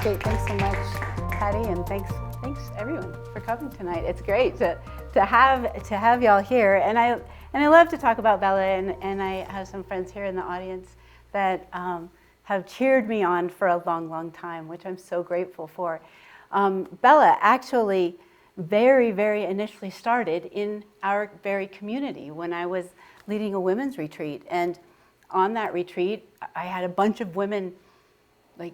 great. Thanks so much, Patty, and thanks everyone for coming tonight. It's great to have y'all here, and I love to talk about Bella, and I have some friends here in the audience that have cheered me on for a long, long time, which I'm so grateful for. Bella actually very, very initially started in our very community when I was leading a women's retreat, and on that retreat, I had a bunch of women like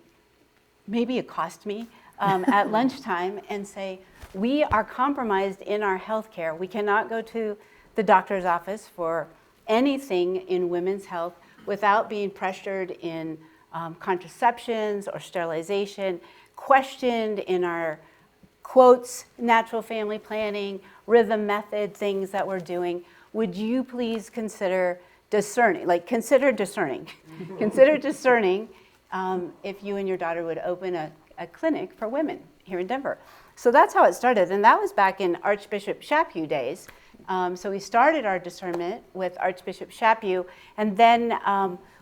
maybe accost me at lunchtime and say, we are compromised in our healthcare. We cannot go to the doctor's office for anything in women's health without being pressured in contraceptions or sterilization, questioned in our quotes, natural family planning, rhythm method, things that we're doing. Would you please consider discerning, consider discerning if you and your daughter would open a clinic for women here in Denver. So that's how it started, and that was back in Archbishop Chaput days. So we started our discernment with Archbishop Chaput, and then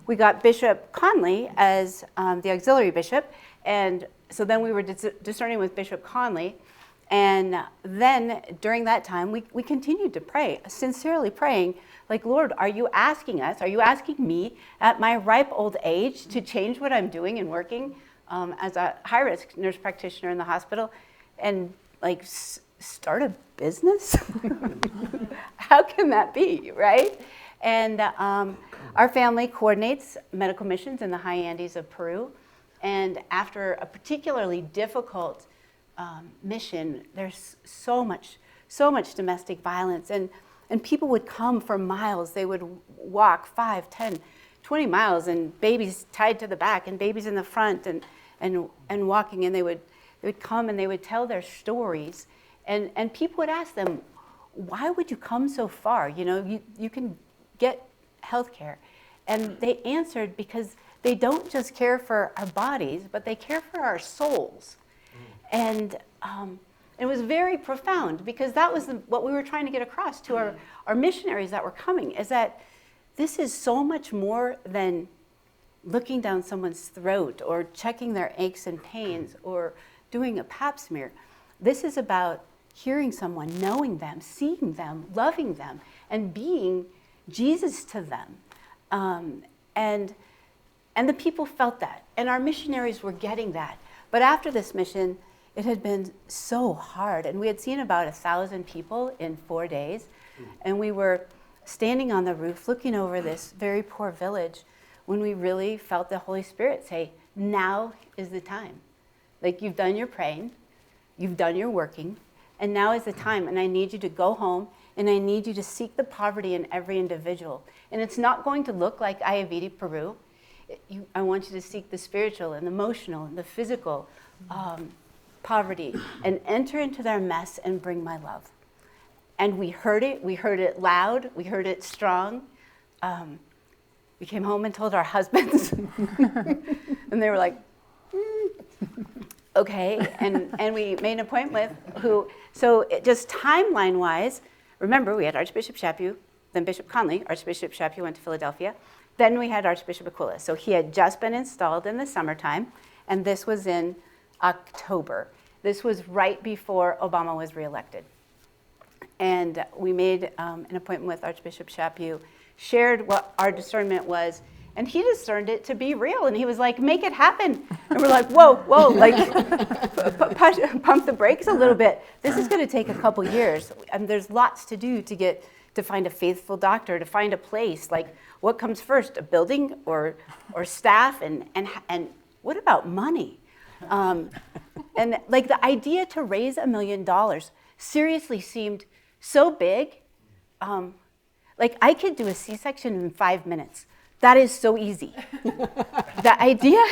we got Bishop Conley as the auxiliary bishop, and so then we were discerning with Bishop Conley, and then during that time we continued to pray, sincerely praying, like, Lord, are you asking me at my ripe old age to change what I'm doing and working as a high-risk nurse practitioner in the hospital and start a business? How can that be, right? And our family coordinates medical missions in the high Andes of Peru. And after a particularly difficult mission, there's so much domestic violence. And people would come for miles. They would walk 5, 10, 20 miles, and babies tied to the back and babies in the front and walking. And they would come and they would tell their stories. And people would ask them, why would you come so far? You can get health care. And they answered, because they don't just care for our bodies, but they care for our souls. And it was very profound, because that was what we were trying to get across to our missionaries that were coming, is that this is so much more than looking down someone's throat or checking their aches and pains or doing a pap smear. This is about hearing someone, knowing them, seeing them, loving them, and being Jesus to them. And the people felt that, and our missionaries were getting that. But after this mission, it had been so hard, and we had seen about 1,000 people in 4 days, and we were standing on the roof looking over this very poor village when we really felt the Holy Spirit say, now is the time. You've done your praying, you've done your working, and now is the time, and I need you to go home, and I need you to seek the poverty in every individual. And it's not going to look like Ayaviti, Peru. I want you to seek the spiritual and the emotional and the physical poverty and enter into their mess and bring my love. And we heard it loud, we heard it strong. We came home and told our husbands, and they were like, okay, and we made an appointment with just timeline-wise, remember we had Archbishop Chaput, then Bishop Conley. Archbishop Chaput went to Philadelphia. Then we had Archbishop Aquila. So he had just been installed in the summertime, and this was in October. This was right before Obama was reelected. And we made an appointment with Archbishop Chaput, shared what our discernment was, and he discerned it to be real. And he was like, make it happen. And we're like, whoa, pump the brakes a little bit. This is going to take a couple years. And there's lots to do to find a faithful doctor, to find a place. What comes first, a building or staff? And what about money? And the idea to raise $1 million seriously seemed so big. I could do a C-section in 5 minutes. That is so easy. The idea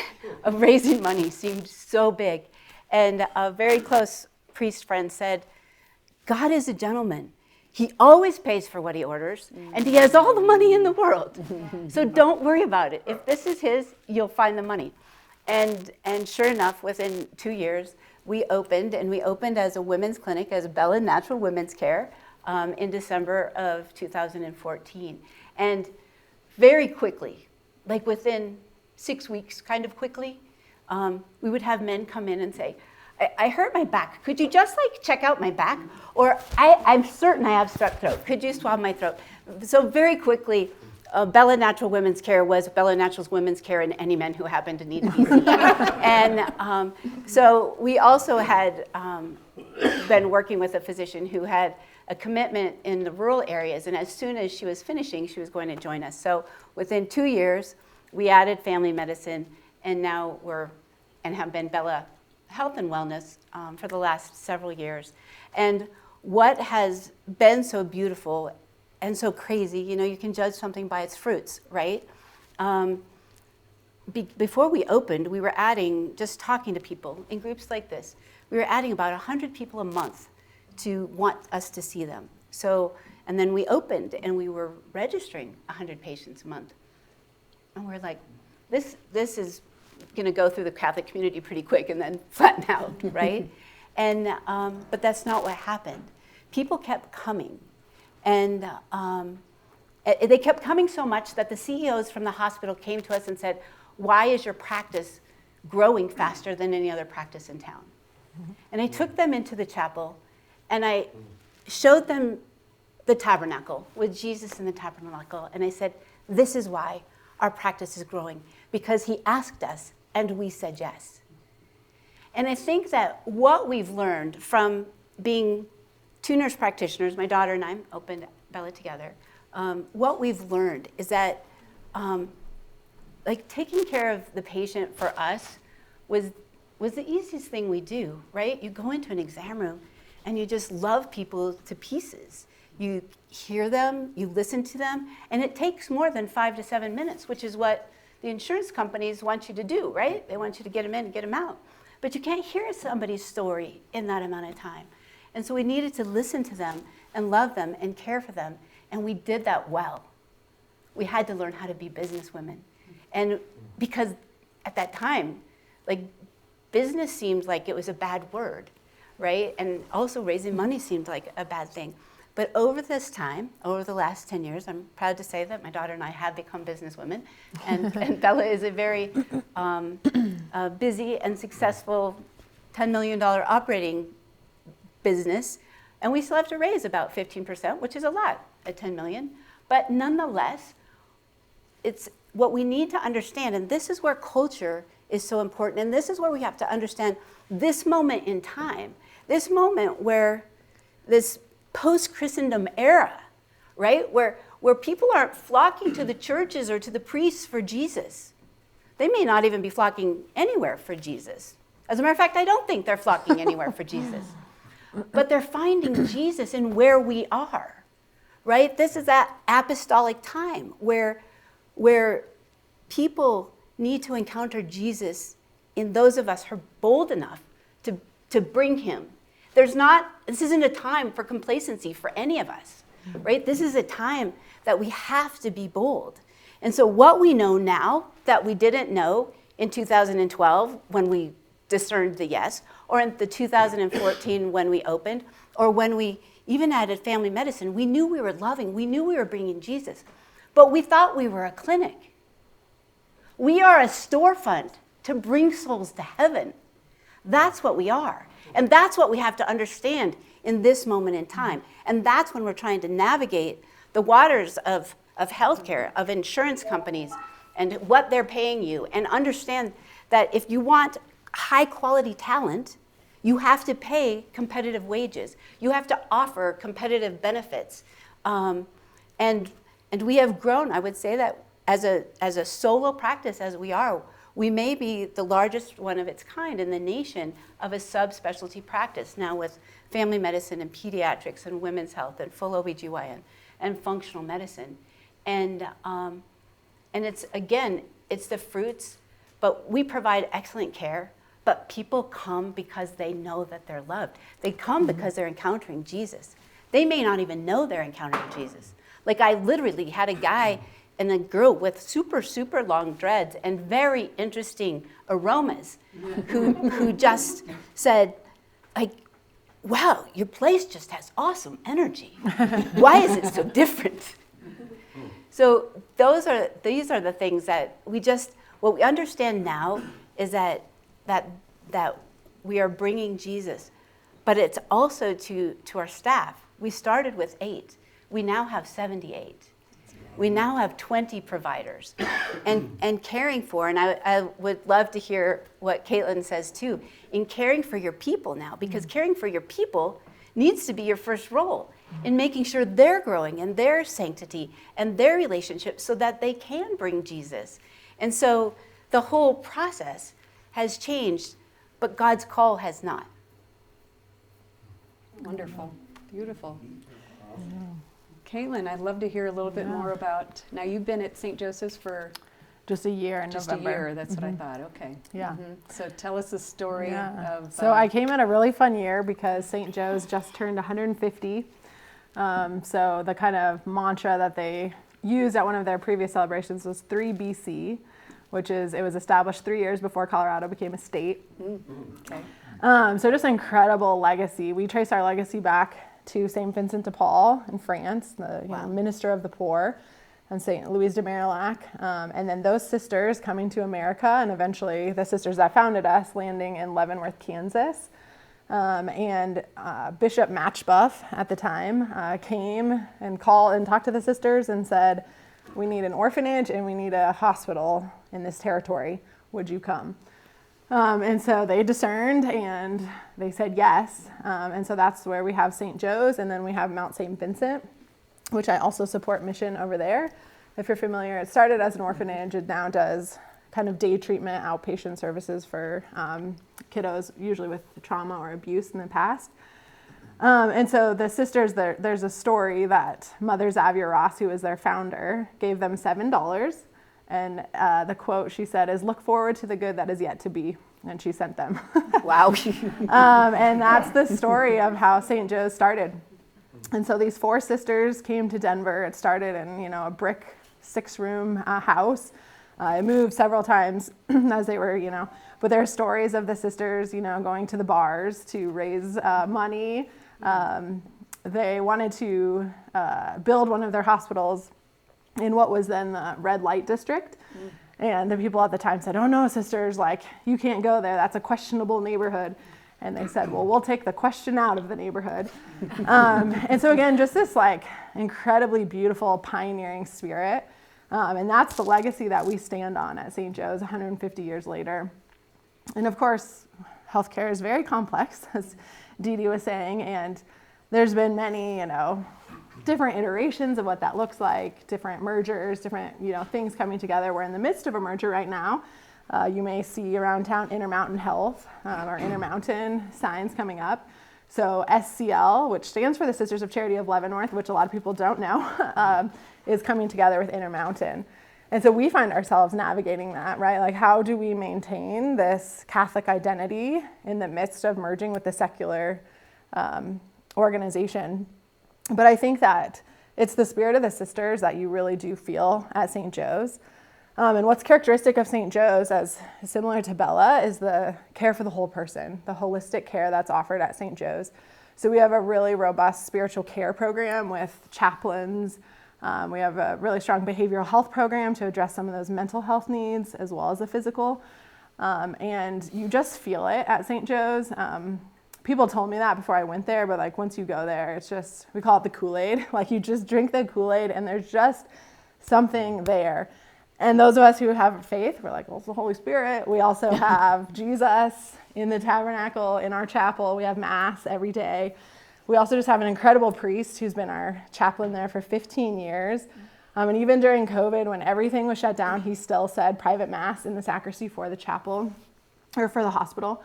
of raising money seemed so big. And a very close priest friend said, God is a gentleman. He always pays for what he orders, and he has all the money in the world. So don't worry about it. If this is his, you'll find the money. And sure enough, within 2 years, we opened as a women's clinic, as Bella Natural Women's Care, in December of 2014. And very quickly, within 6 weeks, kind of quickly, we would have men come in and say, I hurt my back. Could you just check out my back? Or I'm certain I have strep throat. Could you swab my throat? So very quickly, Bella Natural Women's Care was Bella Natural's Women's Care in any men who happened to need to be seen. And so we also had been working with a physician who had a commitment in the rural areas, and as soon as she was finishing, she was going to join us. So within 2 years, we added family medicine, and now have been Bella Health and Wellness for the last several years. And what has been so beautiful and so crazy, you can judge something by its fruits, right? Before we opened, we were adding, just talking to people in groups like this, we were adding about 100 people a month to want us to see them. So, and then we opened and we were registering 100 patients a month. And we're like, this is going to go through the Catholic community pretty quick and then flatten out, right? And but that's not what happened. People kept coming, and they kept coming so much that the CEOs from the hospital came to us and said, "Why is your practice growing faster than any other practice in town?" And I took them into the chapel, and I showed them the tabernacle with Jesus in the tabernacle, and I said, "This is why our practice is growing, because he asked us and we said yes." And I think that what we've learned from being 2 nurse practitioners, my daughter and I opened Bella together, what we've learned is that taking care of the patient for us was the easiest thing we do, right? You go into an exam room and you just love people to pieces. You hear them, you listen to them, and it takes more than 5 to 7 minutes, which is what the insurance companies want you to do, right? They want you to get them in and get them out. But you can't hear somebody's story in that amount of time. And so we needed to listen to them and love them and care for them, and we did that well. We had to learn how to be businesswomen. And because at that time, business seemed like it was a bad word, right? And also raising money seemed like a bad thing. But over this time, over the last 10 years, I'm proud to say that my daughter and I have become businesswomen. And Bella is a very busy and successful $10 million operating business. And we still have to raise about 15%, which is a lot at 10 million. But nonetheless, it's what we need to understand, and this is where culture is so important, and this is where we have to understand this moment in time, this moment where this post-Christendom era, right, where people aren't flocking to the churches or to the priests for Jesus. They may not even be flocking anywhere for Jesus. As a matter of fact, I don't think they're flocking anywhere for Jesus. But they're finding Jesus in where we are, right? This is that apostolic time where people need to encounter Jesus in those of us who are bold enough to bring him. This isn't a time for complacency for any of us, right? This is a time that we have to be bold. And so what we know now that we didn't know in 2012 when we discerned the yes, or in the 2014 when we opened, or when we even added family medicine, we knew we were loving, we knew we were bringing Jesus, but we thought we were a clinic. We are a storefront to bring souls to heaven. That's what we are. And that's what we have to understand in this moment in time. And that's when we're trying to navigate the waters of healthcare, of insurance companies, and what they're paying you, and understand that if you want high quality talent, you have to pay competitive wages. You have to offer competitive benefits. And we have grown, I would say that as a solo practice as we are, we may be the largest one of its kind in the nation of a subspecialty practice now with family medicine and pediatrics and women's health and full OBGYN and functional medicine. And it's, again, it's the fruits, but we provide excellent care, but people come because they know that they're loved. They come because they're encountering Jesus. They may not even know they're encountering Jesus. Like I literally had a guy and a girl with super, super long dreads and very interesting aromas who just said, wow, your place just has awesome energy. Why is it so different? So these are the things that what we understand now is that that we are bringing Jesus. But it's also to our staff. We started with 8. We now have 78. We now have 20 providers and caring for, and I would love to hear what Caitlin says too, in caring for your people now, because caring for your people needs to be your first role in making sure they're growing in their sanctity and their relationships so that they can bring Jesus. And so the whole process has changed, but God's call has not. Wonderful. Beautiful. Caitlin, I'd love to hear a little bit more about, now you've been at St. Joseph's for just a year in just November. a year, that's what I thought, okay. Yeah. So tell us the story of... So I came in a really fun year because St. Joe's just turned 150. So the kind of mantra that they used at one of their previous celebrations was 3 BC, which is, it was established 3 years before Colorado became a state. Okay. So just an incredible legacy. We trace our legacy back to St. Vincent de Paul in France, the minister of the poor, and St. Louise de Marillac. And then those sisters coming to America, and eventually the sisters that founded us landing in Leavenworth, Kansas. And Bishop Matchbuff at the time came and called and talked to the sisters and said, we need an orphanage and we need a hospital in this territory. Would you come? And so they discerned and they said yes. And so that's where we have St. Joe's, and then we have Mount St. Vincent, which I also support mission over there. If you're familiar, it started as an orphanage. It now does kind of day treatment, outpatient services for kiddos, usually with trauma or abuse in the past. And so the sisters, there's a story that Mother Xavier Ross, who was their founder, gave them $7. And the quote she said is, "Look forward to the good that is yet to be." And she sent them. Wow. And that's the story of how St. Joe's started. And so these 4 sisters came to Denver. It started in, a brick 6-room house. It moved several times as they were, but there are stories of the sisters, going to the bars to raise money. They wanted to build one of their hospitals in what was then the red light district. And the people at the time said, "Oh no, sisters, you can't go there. That's a questionable neighborhood." And they said, "Well, we'll take the question out of the neighborhood." And so again, just this incredibly beautiful pioneering spirit. And that's the legacy that we stand on at St. Joe's 150 years later. And of course, healthcare is very complex, as Dee Dee was saying, and there's been many, different iterations of what that looks like, different mergers, different, things coming together. We're in the midst of a merger right now. You may see around town Intermountain Health or Intermountain signs coming up. So SCL, which stands for the Sisters of Charity of Leavenworth, which a lot of people don't know, is coming together with Intermountain. And so we find ourselves navigating that, right? How do we maintain this Catholic identity in the midst of merging with the secular organization? But I think that it's the spirit of the sisters that you really do feel at St. Joe's. And what's characteristic of St. Joe's, as similar to Bella, is the care for the whole person, the holistic care that's offered at St. Joe's. So we have a really robust spiritual care program with chaplains. We have a really strong behavioral health program to address some of those mental health needs as well as the physical. And you just feel it at St. Joe's. People told me that before I went there, but once you go there, it's just, we call it the Kool-Aid. You just drink the Kool-Aid and there's just something there. And those of us who have faith, we're well, it's the Holy Spirit. We also have Jesus in the tabernacle, in our chapel. We have Mass every day. We also just have an incredible priest who's been our chaplain there for 15 years. And even during COVID, when everything was shut down, he still said private Mass in the sacristy for the chapel, or for the hospital.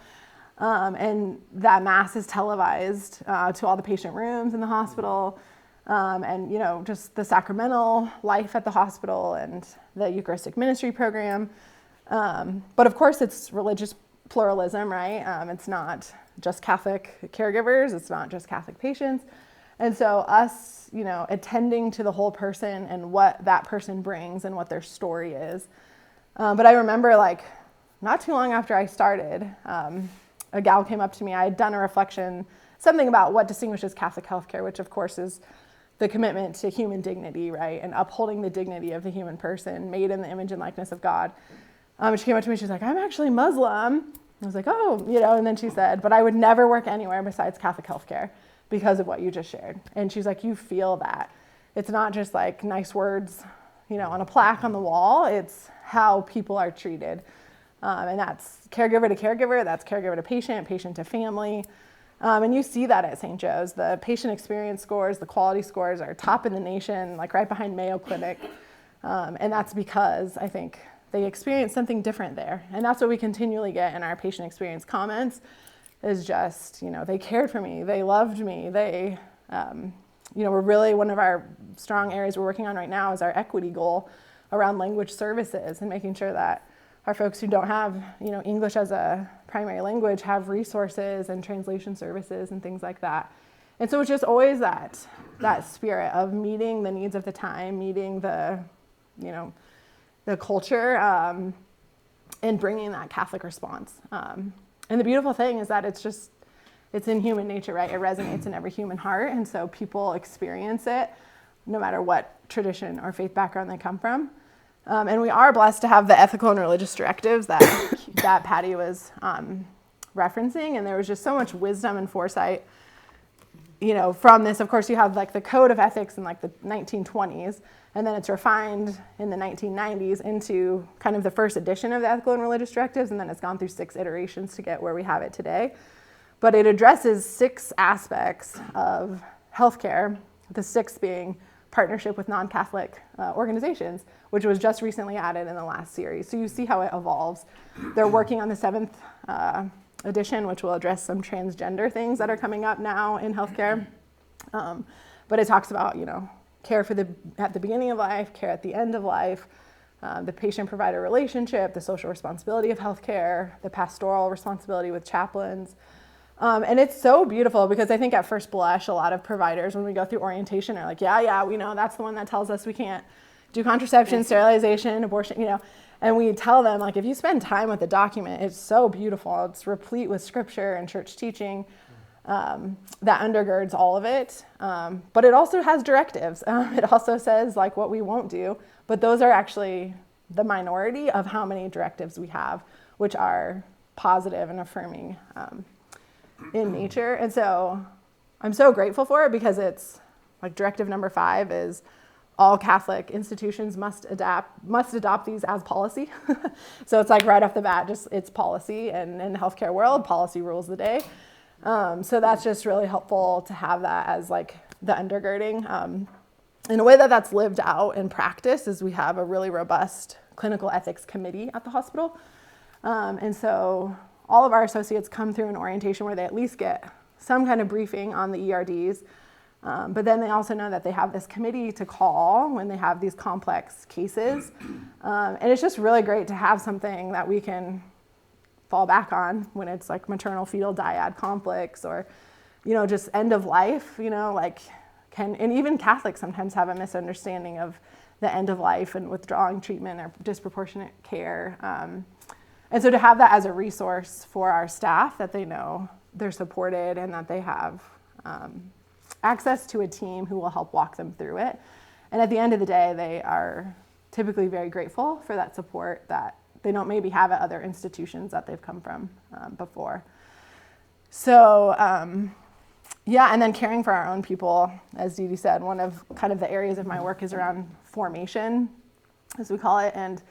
And that Mass is televised to all the patient rooms in the hospital. And, just the sacramental life at the hospital and the Eucharistic ministry program. But of course, it's religious pluralism, right? It's not just Catholic caregivers. It's not just Catholic patients. And so us, attending to the whole person and what that person brings and what their story is. But I remember, not too long after I started, a gal came up to me. I had done a reflection, something about what distinguishes Catholic healthcare, which of course is the commitment to human dignity, right? And upholding the dignity of the human person made in the image and likeness of God. She came up to me, she's like, "I'm actually Muslim, I was like, oh, you know, and then she said, but I would never work anywhere besides Catholic healthcare because of what you just shared. And she's like, you feel that. It's not just like nice words, you know, on a plaque on the wall. It's how people are treated. And that's caregiver to caregiver, that's caregiver to patient, patient to family. And you see that at St. Joe's. The patient experience scores, the quality scores are top in the nation, like right behind Mayo Clinic. And that's because I think they experience something different there. And that's what we continually get in our patient experience comments is just, you know, they cared for me, they loved me, they, you know, we're really, one of our strong areas we're working on right now is our equity goal around language services and making sure that our folks who don't have, you know, English as a primary language have resources and translation services and things like that. And so it's just always that spirit of meeting the needs of the time, meeting the, you know, the culture, and bringing that Catholic response. And the beautiful thing is that it's in human nature, right? It resonates in every human heart. And so people experience it no matter what tradition or faith background they come from. And we are blessed to have the ethical and religious directives that Patty was referencing. And there was just so much wisdom and foresight, you know, from this. Of course, you have like the code of ethics in like the 1920s, and then it's refined in the 1990s into kind of the first edition of the ethical and religious directives, and then it's gone through 6 iterations to get where we have it today. But it addresses 6 aspects of healthcare, the 6th being partnership with non-Catholic organizations, which was just recently added in the last series. So you see how it evolves. They're working on the 7th edition, which will address some transgender things that are coming up now in healthcare. But it talks about, you know, care at the beginning of life, care at the end of life, the patient-provider relationship, the social responsibility of healthcare, the pastoral responsibility with chaplains. And it's so beautiful because I think at first blush, a lot of providers, when we go through orientation, are like, yeah, we know that's the one that tells us we can't do contraception, sterilization, abortion, you know. And we tell them, like, if you spend time with the document, it's so beautiful. It's replete with scripture and church teaching that undergirds all of it. But it also has directives. It also says, like, what we won't do. But those are actually the minority of how many directives we have, which are positive and affirming in nature. And so I'm so grateful for it because it's like directive number 5 is all Catholic institutions must adopt these as policy. So it's like right off the bat, just it's policy, and in the healthcare world, policy rules the day. So that's just really helpful to have that as like the undergirding. In a way that's lived out in practice is we have a really robust clinical ethics committee at the hospital. And so all of our associates come through an orientation where they at least get some kind of briefing on the ERDs. But then they also know that they have this committee to call when they have these complex cases. And it's just really great to have something that we can fall back on when it's like maternal fetal dyad conflicts or, you know, just end of life, you know, like and even Catholics sometimes have a misunderstanding of the end of life and withdrawing treatment or disproportionate care. And so to have that as a resource for our staff, that they know they're supported and that they have access to a team who will help walk them through it. And at the end of the day, they are typically very grateful for that support that they don't maybe have at other institutions that they've come from before. So yeah, and then caring for our own people, as Dee Dee said, one of kind of the areas of my work is around formation, as we call it, and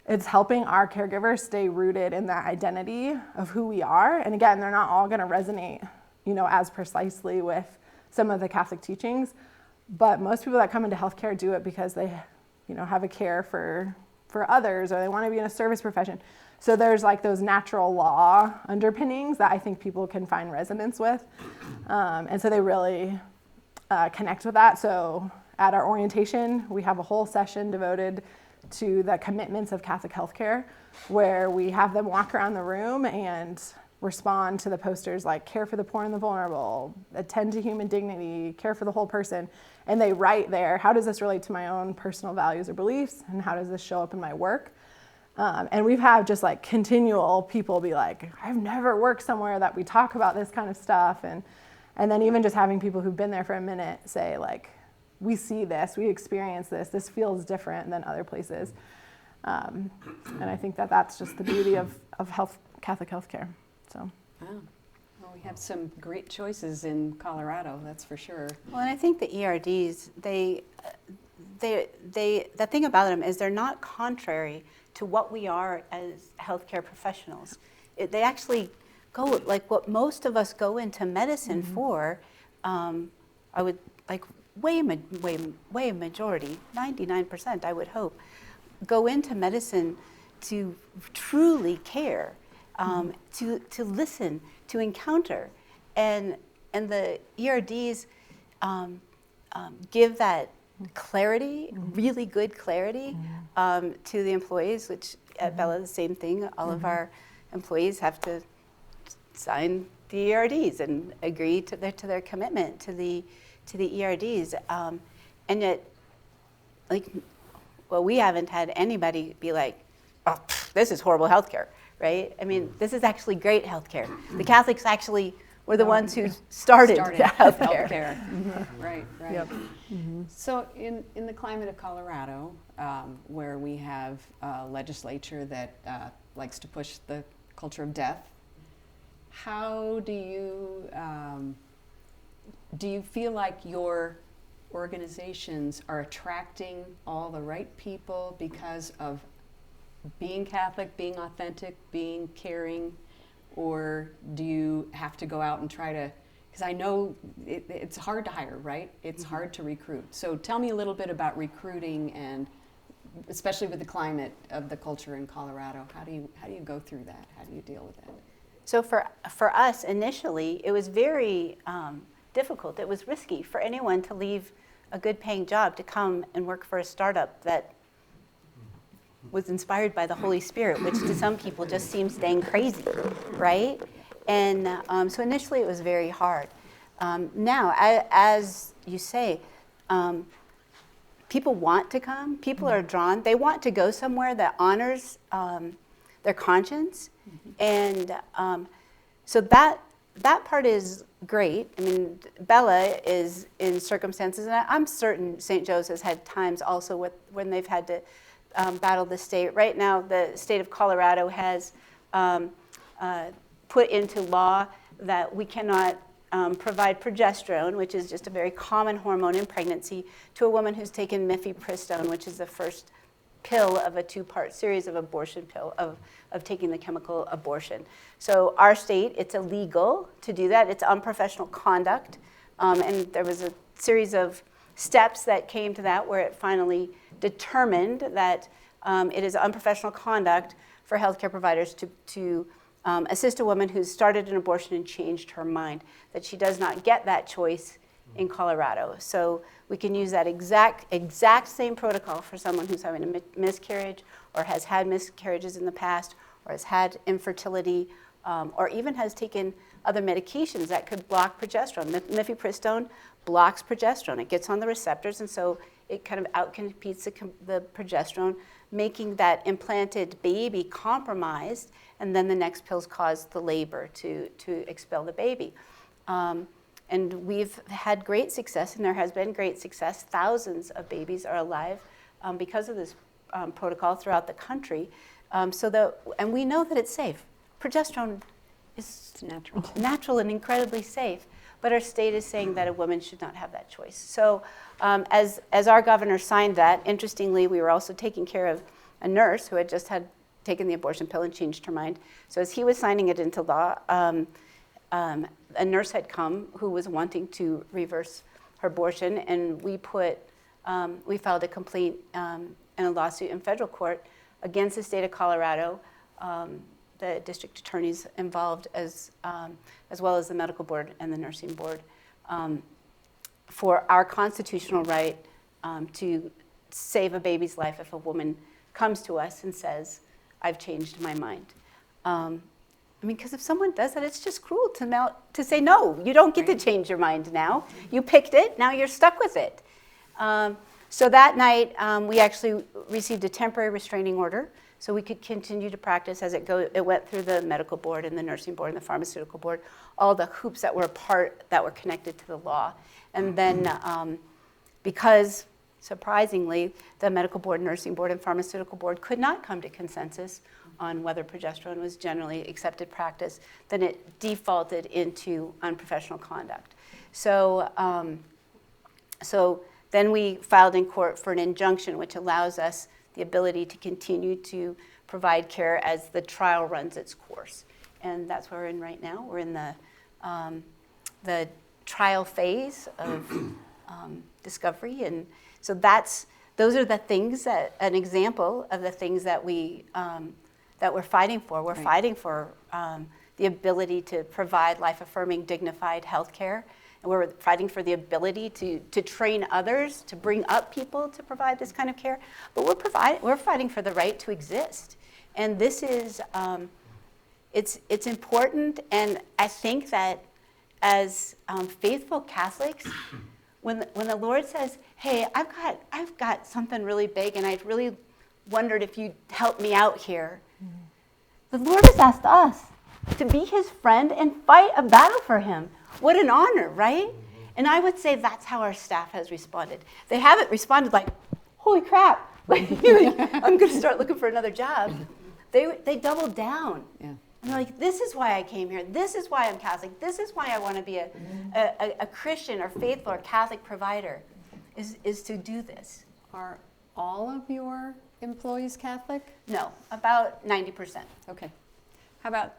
it's helping our caregivers stay rooted in that identity of who we are. And again, they're not all going to resonate, you know, as precisely with some of the Catholic teachings, but most people that come into healthcare do it because they, you know, have a care for others, or they want to be in a service profession. So there's like those natural law underpinnings that I think people can find resonance with. And so they really connect with that. So at our orientation, we have a whole session devoted to the commitments of Catholic healthcare, where we have them walk around the room and respond to the posters like care for the poor and the vulnerable, attend to human dignity, care for the whole person. And they write there, how does this relate to my own personal values or beliefs? And how does this show up in my work? And we've had just like continual people be like, I've never worked somewhere that we talk about this kind of stuff. And then even just having people who've been there for a minute say like, we see this, we experience this feels different than other places. And I think that that's just the beauty of Catholic healthcare. So. Wow. Well, we have some great choices in Colorado, that's for sure. Well, and I think the ERDs, the thing about them is they're not contrary to what we are as healthcare professionals. They actually go, like what most of us go into medicine for, I would like way majority, 99% I would hope, go into medicine to truly care, to listen, to encounter, and the ERDs give that clarity, really good clarity, to the employees. Which at Bella the same thing. All of our employees have to sign the ERDs and agree to their commitment to the ERDs, and yet, like, well, we haven't had anybody be like, oh, this is horrible healthcare, right? I mean, this is actually great healthcare. The Catholics actually were the ones who started healthcare. Right. Yep. So in the climate of Colorado, where we have a legislature that likes to push the culture of death, how do you feel like your organizations are attracting all the right people because of being Catholic, being authentic, being caring, or do you have to go out and try to, because I know it's hard to hire, right? It's hard to recruit. So tell me a little bit about recruiting, and especially with the climate of the culture in Colorado. How do you go through that? How do you deal with that? So for us initially, it was very difficult. It was risky for anyone to leave a good paying job to come and work for a startup that was inspired by the Holy Spirit, which to some people just seems dang crazy, right? And so initially it was very hard. Now, as you say, people want to come, people are drawn, they want to go somewhere that honors their conscience. And so that part is great. I mean, Bella is in circumstances, and I'm certain St. Joe's has had times also when they've had to battle the state. Right now, the state of Colorado has put into law that we cannot provide progesterone, which is just a very common hormone in pregnancy, to a woman who's taken mifepristone, which is the first pill of a two-part series of abortion pill, of taking the chemical abortion. So our state, it's illegal to do that. It's unprofessional conduct. And there was a series of steps that came to that where it finally determined that it is unprofessional conduct for healthcare providers to assist a woman who's started an abortion and changed her mind, that she does not get that choice in Colorado. So we can use that exact same protocol for someone who's having a miscarriage, or has had miscarriages in the past, or has had infertility, or even has taken other medications that could block progesterone. Mifepristone blocks progesterone. It gets on the receptors, and so it kind of outcompetes the progesterone, making that implanted baby compromised, and then the next pills cause the labor to expel the baby. And we've had great success, and there has been great success. Thousands of babies are alive because of this protocol throughout the country. And we know that it's safe. Progesterone is natural and incredibly safe, but our state is saying that a woman should not have that choice. So as our governor signed that, interestingly, we were also taking care of a nurse who had just taken the abortion pill and changed her mind. So as he was signing it into law, a nurse had come who was wanting to reverse her abortion, and we filed a complaint and a lawsuit in federal court against the state of Colorado, the district attorneys involved, as well as the medical board and the nursing board, for our constitutional right to save a baby's life if a woman comes to us and says, "I've changed my mind." I mean, because if someone does that, it's just cruel to say, no, you don't get to change your mind now. You picked it, now you're stuck with it. So that night, we actually received a temporary restraining order so we could continue to practice as it went through the medical board and the nursing board and the pharmaceutical board, all the hoops that were connected to the law. And then because, surprisingly, the medical board, nursing board, and pharmaceutical board could not come to consensus on whether progesterone was generally accepted practice, then it defaulted into unprofessional conduct. So, so then we filed in court for an injunction, which allows us the ability to continue to provide care as the trial runs its course. And that's where we're in right now. We're in the trial phase of discovery. And so those are the things that, an example of the things that we're fighting for. We're fighting for the ability to provide life-affirming, dignified health care. And we're fighting for the ability to train others, to bring up people to provide this kind of care. But we're fighting for the right to exist. And this is, it's important. And I think that as faithful Catholics, when the Lord says, hey, I've got something really big, and I really wondered if you'd help me out here. The Lord has asked us to be his friend and fight a battle for him. What an honor, right? And I would say that's how our staff has responded. They haven't responded like, holy crap, I'm going to start looking for another job. They doubled down. Yeah. And they're like, this is why I came here. This is why I'm Catholic. This is why I want to be a Christian or faithful or Catholic provider, is to do this. Are all of your employees Catholic? No, about 90%. Okay. How about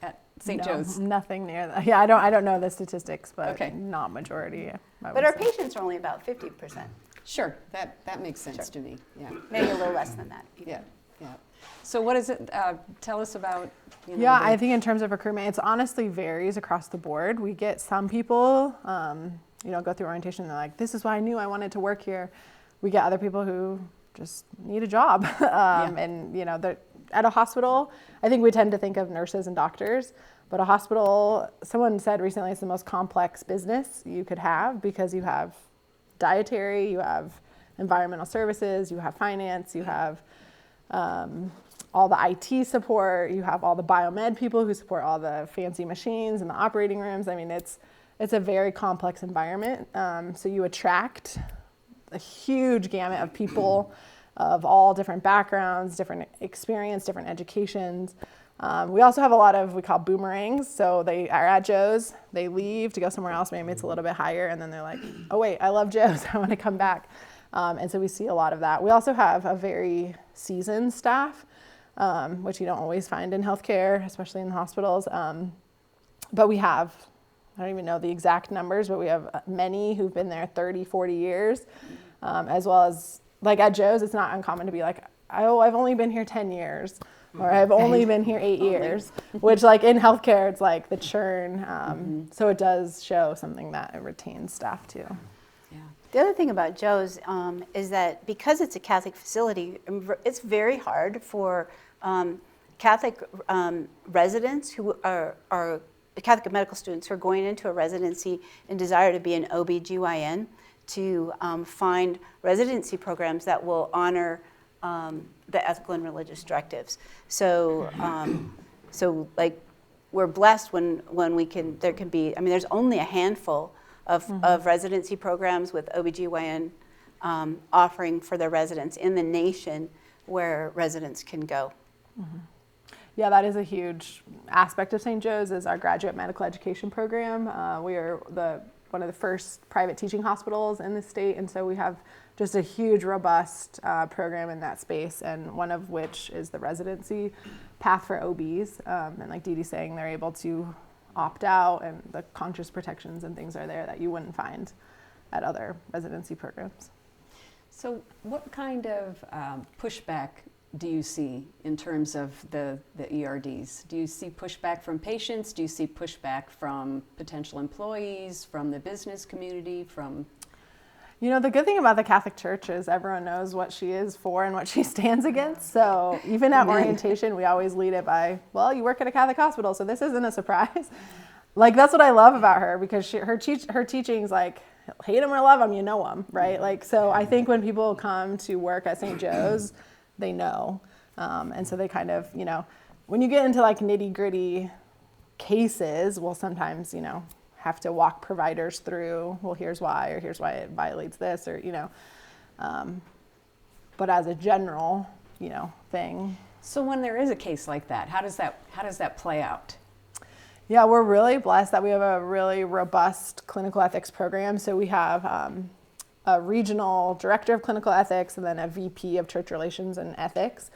at St. No, Joe's? nothing near that. Yeah, I don't know the statistics, but Okay. not majority. But our patients are only about 50%. Sure, that makes sense to me. Yeah. Maybe a little less than that. even. Yeah. Yeah. So what is it? Tell us about. Yeah, I think in terms of recruitment, it's honestly varies across the board. We get some people, go through orientation, and they're like, this is why I knew I wanted to work here. We get other people who just need a job. And, they're at a hospital, I think we tend to think of nurses and doctors, but a hospital, someone said recently, it's the most complex business you could have because you have dietary, you have environmental services, you have finance, you have all the IT support, you have all the biomed people who support all the fancy machines and the operating rooms. I mean, it's a very complex environment. So you attract a huge gamut of people of all different backgrounds, different experience, different educations. We also have a lot of, we call boomerangs. So they are at Joe's, they leave to go somewhere else, maybe it's a little bit higher, and then they're like, oh wait, I love Joe's, I want to come back. And so we see a lot of that. We also have a very seasoned staff, which you don't always find in healthcare, especially in the hospitals. But we have, I don't even know the exact numbers, but we have many who've been there 30, 40 years, as well as, like at Joe's, it's not uncommon to be like, oh, I've only been here 10 years, or I've only been here 8 years, which like in healthcare, it's like the churn. So it does show something that it retains staff too. Yeah. The other thing about Joe's is that because it's a Catholic facility, it's very hard for Catholic residents who are Catholic medical students who are going into a residency and desire to be an OB/GYN to find residency programs that will honor the ethical and religious directives. So, like we're blessed when we can. There can be. I mean, there's only a handful of residency programs with OB/GYN offering for their residents in the nation where residents can go. Yeah, that is a huge aspect of St. Joe's is our graduate medical education program. We are one of the first private teaching hospitals in the state, and so we have just a huge, robust program in that space, and one of which is the residency path for OBs. And like Dee Dee's saying, they're able to opt out, and the conscious protections and things are there that you wouldn't find at other residency programs. So what kind of pushback do you see in terms of the ERDs? Do you see pushback from patients? Do you see pushback from potential employees, from the business community, from... The good thing about the Catholic Church is everyone knows what she is for and what she stands against. So even at orientation, we always lead it by, well, you work at a Catholic hospital, so this isn't a surprise. Like, that's what I love about her, because her teaching's like, hate them or love them, you know them, right? Like, so I think when people come to work at St. Joe's, they know. And so they kind of, when you get into like nitty gritty cases, we'll sometimes, have to walk providers through, well, here's why, or here's why it violates this, or, but as a general, thing. So when there is a case like that, how does that play out? Yeah, we're really blessed that we have a really robust clinical ethics program. So we have a regional director of clinical ethics and then a VP of church relations and ethics.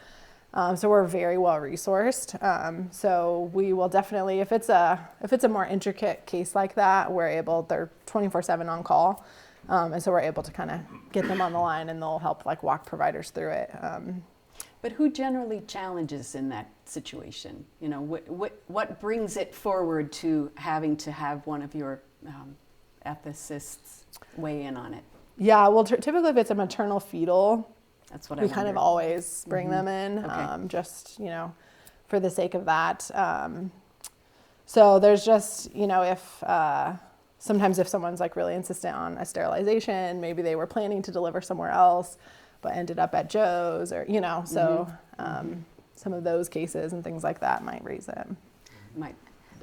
So we're very well resourced. So we will definitely, if it's a more intricate case like that, they're 24/7 on call. And so we're able to kind of get them on the line and they'll help like walk providers through it. But who generally challenges in that situation? You know, what brings it forward to having to have one of your ethicists weigh in on it? Yeah, well, typically if it's a maternal fetal, That's what I we wondered. kind of always bring them in, Okay. just, for the sake of that. So there's just, if sometimes if someone's like really insistent on a sterilization, maybe they were planning to deliver somewhere else, but ended up at Joe's or, some of those cases and things like that might raise it.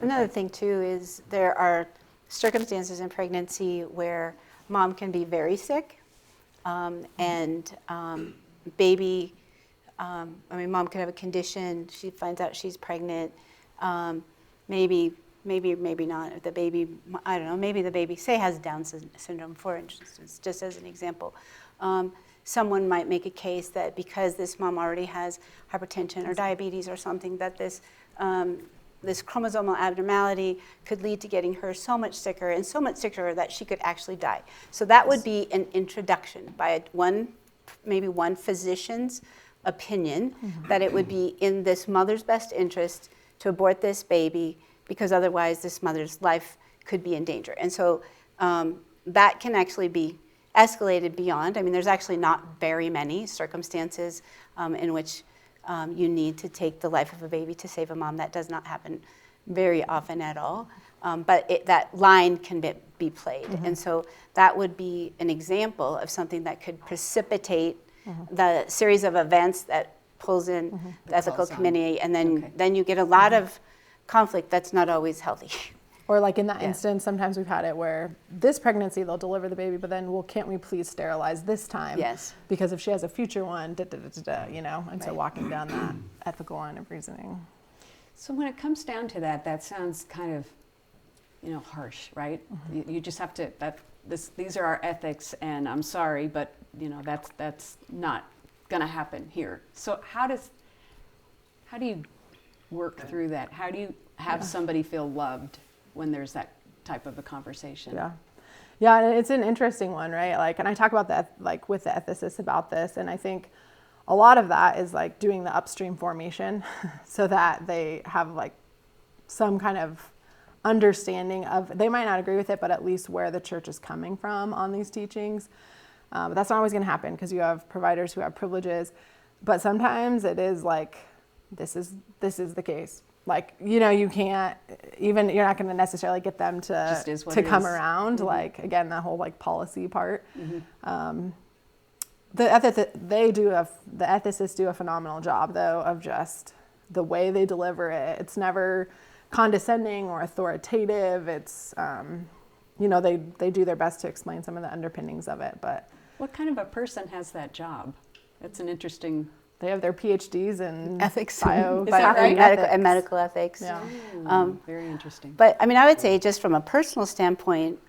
Another thing too is there are circumstances in pregnancy where mom can be very sick, and baby, mom could have a condition, she finds out she's pregnant, maybe not. The baby, I don't know, maybe the baby, say, has Down syndrome, for instance, just as an example. Someone might make a case that because this mom already has hypertension or diabetes or something, that this chromosomal abnormality could lead to getting her so much sicker and so much sicker that she could actually die. So that would be an introduction by maybe one physician's opinion that it would be in this mother's best interest to abort this baby because otherwise this mother's life could be in danger. And so that can actually be escalated beyond. There's actually not very many circumstances in which you need to take the life of a baby to save a mom. That does not happen very often at all. But that line can be played. And so that would be an example of something that could precipitate the series of events that pulls in the ethical committee. And then you get a lot of conflict that's not always healthy. Or like in that instance, sometimes we've had it where this pregnancy, they'll deliver the baby, but then, can't we please sterilize this time? Yes. Because if she has a future one, and so walking down that ethical line of reasoning. So when it comes down to that, that sounds kind of, harsh, right? You just have to, these are our ethics, and I'm sorry, but, that's not going to happen here. So how do you work through that? How do you have somebody feel loved when there's that type of a conversation? Yeah, and it's an interesting one, right? And I talk about that, with the ethicists about this, and I think a lot of that is doing the upstream formation so that they have some kind of understanding of, they might not agree with it, but at least where the church is coming from on these teachings. But that's not always going to happen because you have providers who have privileges, but sometimes it is this is the case. You can't even, you're not going to necessarily get them to come around. Again, that whole policy part. The ethicists do a phenomenal job though of just the way they deliver it. It's never condescending or authoritative. It's, they do their best to explain some of the underpinnings of it. But what kind of a person has that job? That's an interesting. They have their PhDs in ethics, and medical ethics. Yeah. Very interesting. But I would say, just from a personal standpoint,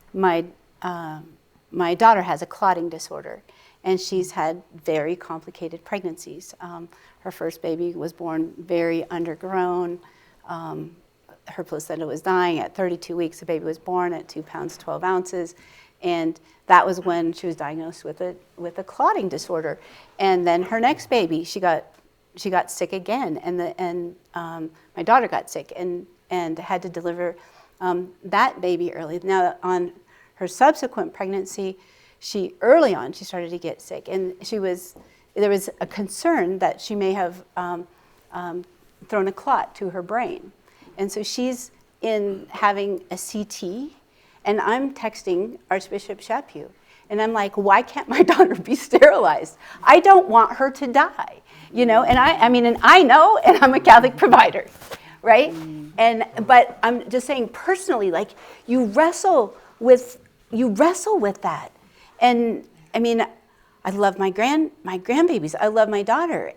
my daughter has a clotting disorder, and she's had very complicated pregnancies. Her first baby was born very undergrown. Her placenta was dying at 32 weeks. The baby was born at 2 pounds 12 ounces, and that was when she was diagnosed with a clotting disorder. And then her next baby, she got sick again, and my daughter got sick and had to deliver that baby early. Now, on her subsequent pregnancy, early on she started to get sick, and there was a concern that she may have thrown a clot to her brain, and so she's in having a CT. And I'm texting Archbishop Chaput, and I'm like, why can't my daughter be sterilized? I don't want her to die, And I know, and I'm a Catholic provider, right? But I'm just saying personally, you wrestle with that. And I love my grandbabies. I love my daughter.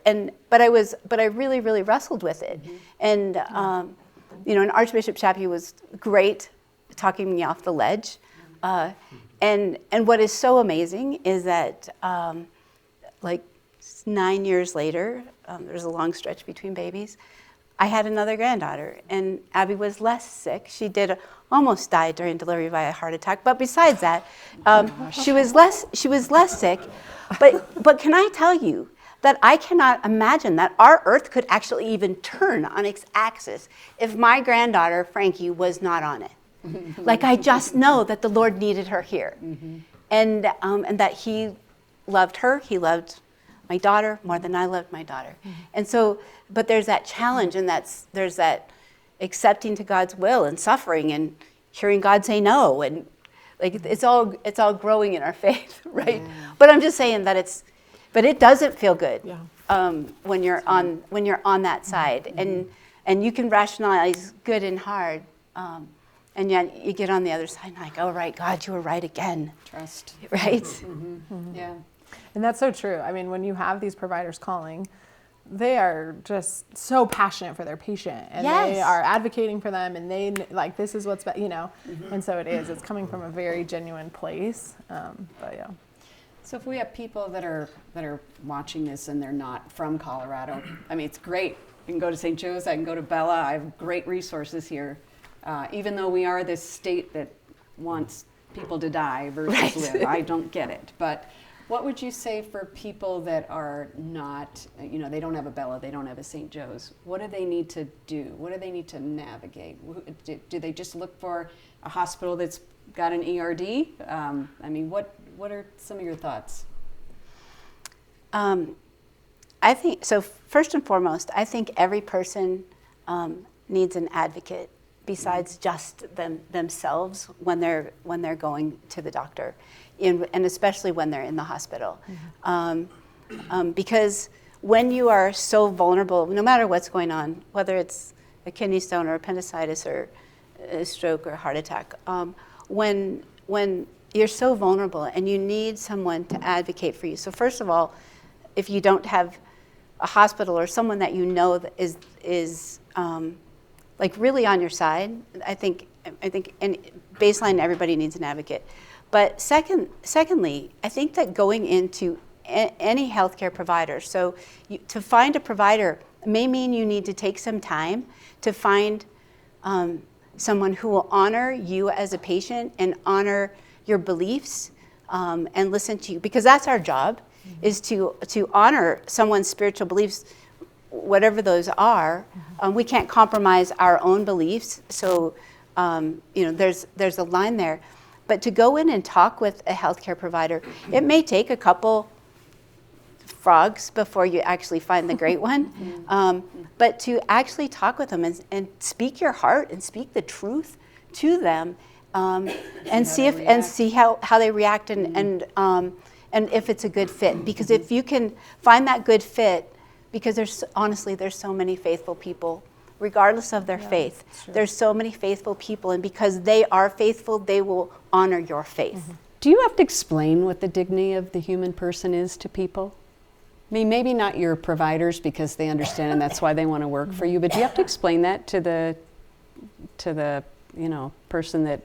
But I really, really wrestled with it. And, and Archbishop Shappy was great talking me off the ledge. And what is so amazing is that, 9 years later, there's a long stretch between babies, I had another granddaughter, and Abby was less sick. She almost died during delivery by a heart attack. But besides that, she was less sick. But can I tell you that I cannot imagine that our Earth could actually even turn on its axis if my granddaughter Frankie was not on it. Like, I just know that the Lord needed her here, and that He loved her. He loved my daughter more than I loved my daughter. And so, but there's that challenge, and there's that accepting to God's will and suffering and hearing God say no, and it's all growing in our faith, right? But I'm just saying that it doesn't feel good when you're on that side, and you can rationalize good and hard, and yet you get on the other side and like, oh right, God, you were right again. Trust. Right? Yeah. And that's so true. I mean, when you have these providers calling, they are just so passionate for their patient, and they are advocating for them, and they this is what's and so it's coming from a very genuine place. But yeah. So if we have people that are watching this and they're not from Colorado, I mean, it's great. You can go to St. Joe's, I can go to Bella. I have great resources here. Even though we are this state that wants people to die versus live, I don't get it. But what would you say for people that are not, they don't have a Bella, they don't have a St. Joe's? What do they need to do? What do they need to navigate? Do they just look for a hospital that's got an ERD? I mean, what are some of your thoughts? I think, so first and foremost, I think every person needs an advocate besides just themselves when they're going to the doctor, and especially when they're in the hospital. Because when you are so vulnerable, no matter what's going on, whether it's a kidney stone or appendicitis or a stroke or a heart attack, when you're so vulnerable and you need someone to advocate for you. So first of all, if you don't have a hospital or someone that you know that is really on your side, I think and baseline, everybody needs an advocate. But secondly, I think that going into any healthcare provider, so to find a provider may mean you need to take some time to find someone who will honor you as a patient and honor your beliefs and listen to you, because that's our job, is to honor someone's spiritual beliefs, whatever those are. We can't compromise our own beliefs, so there's a line there. But to go in and talk with a healthcare provider, it may take a couple frogs before you actually find the great one. But to actually talk with them and speak your heart and speak the truth to them, and see how they react and if it's a good fit. Because if you can find that good fit, because there's so many faithful people, regardless of their faith. There's so many faithful people, and because they are faithful, they will honor your faith. Do you have to explain what the dignity of the human person is to people? I mean, maybe not your providers, because they understand and that's why they want to work for you, but do you have to explain that to the person that,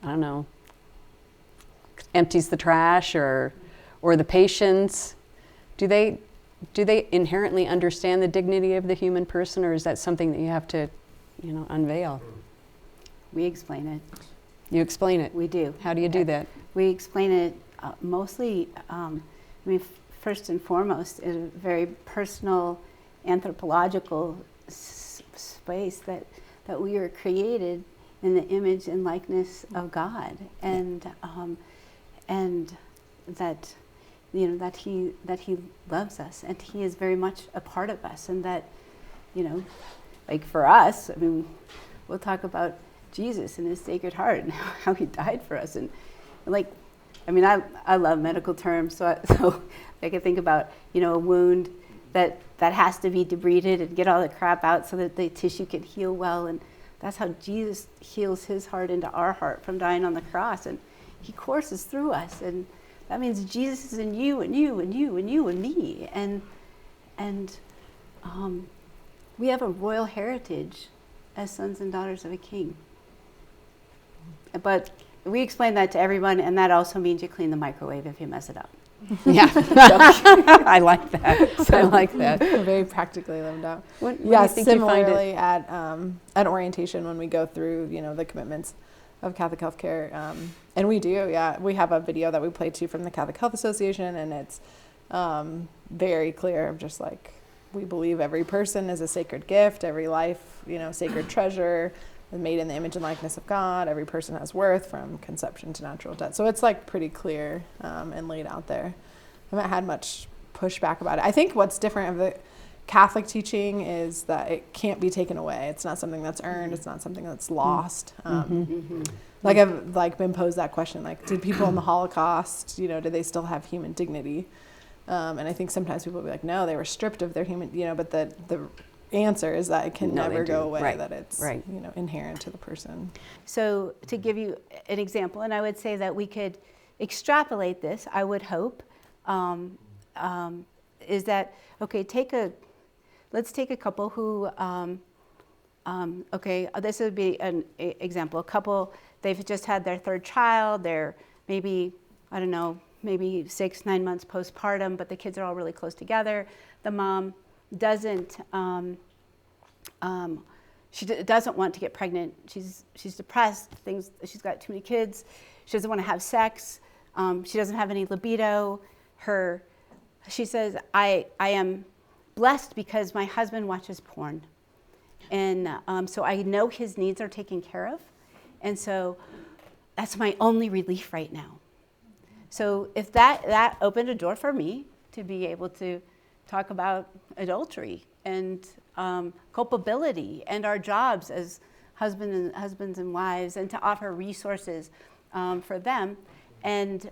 I don't know, empties the trash or the patients? Do they inherently understand the dignity of the human person, or is that something that you have to, unveil? We explain it. You explain it? We do. How do you do that? We explain it mostly, first and foremost, in a very personal, anthropological space that we are created in the image and likeness of God, and that that he loves us, and he is very much a part of us, and that for us, we'll talk about Jesus and his Sacred Heart and how he died for us, and I love medical terms, so I can think about a wound that has to be debrided and get all the crap out so that the tissue can heal well, and that's how Jesus heals his heart into our heart from dying on the cross, and he courses through us, and That means Jesus is in you and you and you and you and me. And we have a royal heritage as sons and daughters of a king. But we explain that to everyone, and that also means you clean the microwave if you mess it up. Yeah, I like that. I like that. Very practically lived out. What do you think you find similarly at orientation when we go through, the commitments of Catholic healthcare, and we have a video that we play too from the Catholic Health Association, and it's very clear of just like we believe every person is a sacred gift, every life, sacred treasure, made in the image and likeness of God. Every person has worth from conception to natural death. So it's like pretty clear and laid out there. I haven't had much pushback about it. I think what's different of the Catholic teaching is that it can't be taken away. It's not something that's earned. It's not something that's lost. Like I've been posed that question, like, did people in the Holocaust, did they still have human dignity? And I think sometimes people will be like, no, they were stripped of their human, but the answer is that it can never go away, right. that it's inherent to the person. So to give you an example, and I would say that we could extrapolate this, I would hope, is that, okay, let's take a couple who, this would be an example. A couple, they've just had their third child, they're maybe 6-9 months postpartum, but the kids are all really close together. The mom doesn't doesn't want to get pregnant. She's depressed. She's got too many kids. She doesn't want to have sex. She doesn't have any libido. She says, I am blessed because my husband watches porn, and so I know his needs are taken care of, and so that's my only relief right now. So if that opened a door for me to be able to talk about adultery and culpability and our jobs as husbands and wives, and to offer resources for them, and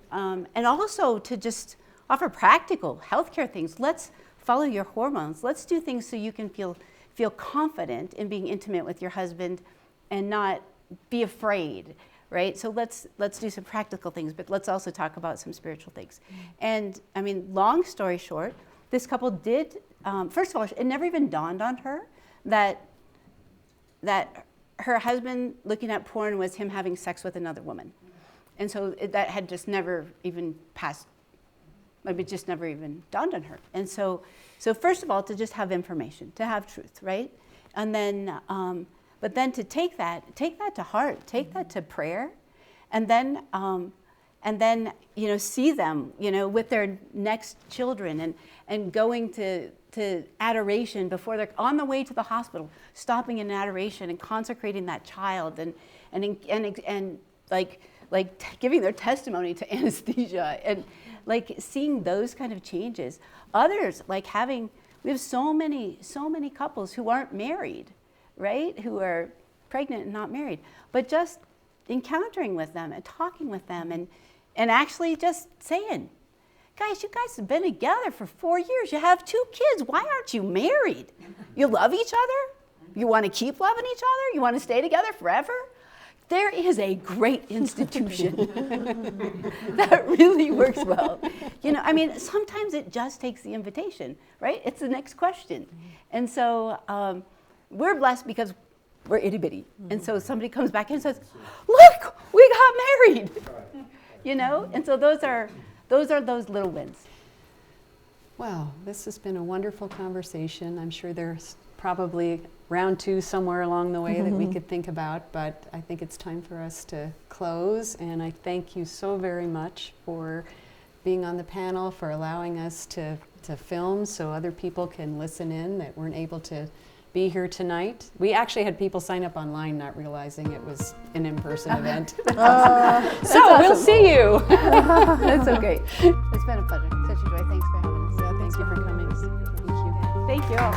also to just offer practical healthcare things. Let's follow your hormones. Let's do things so you can feel confident in being intimate with your husband and not be afraid. Right? So let's do some practical things, but let's also talk about some spiritual things. And I mean, long story short, this couple did, first of all, it never even dawned on her that her husband looking at porn was him having sex with another woman. And so that had just never even passed, it just never even dawned on her. And so first of all, to just have information, to have truth, right? And then, but then to take that to heart, take that to prayer, and then see them, with their next children, and going to adoration before they're on the way to the hospital, stopping in adoration and consecrating that child, and like giving their testimony to anesthesia, and like seeing those kind of changes. Others we have so many couples who aren't married, right? Who are pregnant and not married, but just encountering with them and talking with them, and actually just saying, guys, you guys have been together for 4 years. You have 2 kids. Why aren't you married? You love each other? You want to keep loving each other? You want to stay together forever? There is a great institution that really works well. Sometimes it just takes the invitation, right? It's the next question. And so we're blessed because we're itty bitty. And so somebody comes back in and says, look, we got married. And so those are those little wins. Well, this has been a wonderful conversation. I'm sure there's probably round 2 somewhere along the way that we could think about, but I think it's time for us to close. And I thank you so very much for being on the panel, for allowing us to film so other people can listen in that weren't able to be here tonight. We actually had people sign up online not realizing it was an in-person event. So awesome. We'll see you. That's so great. It's been a pleasure. Such a joy. Thanks for having us. Yeah, thank you for coming. Thank you. Thank you all.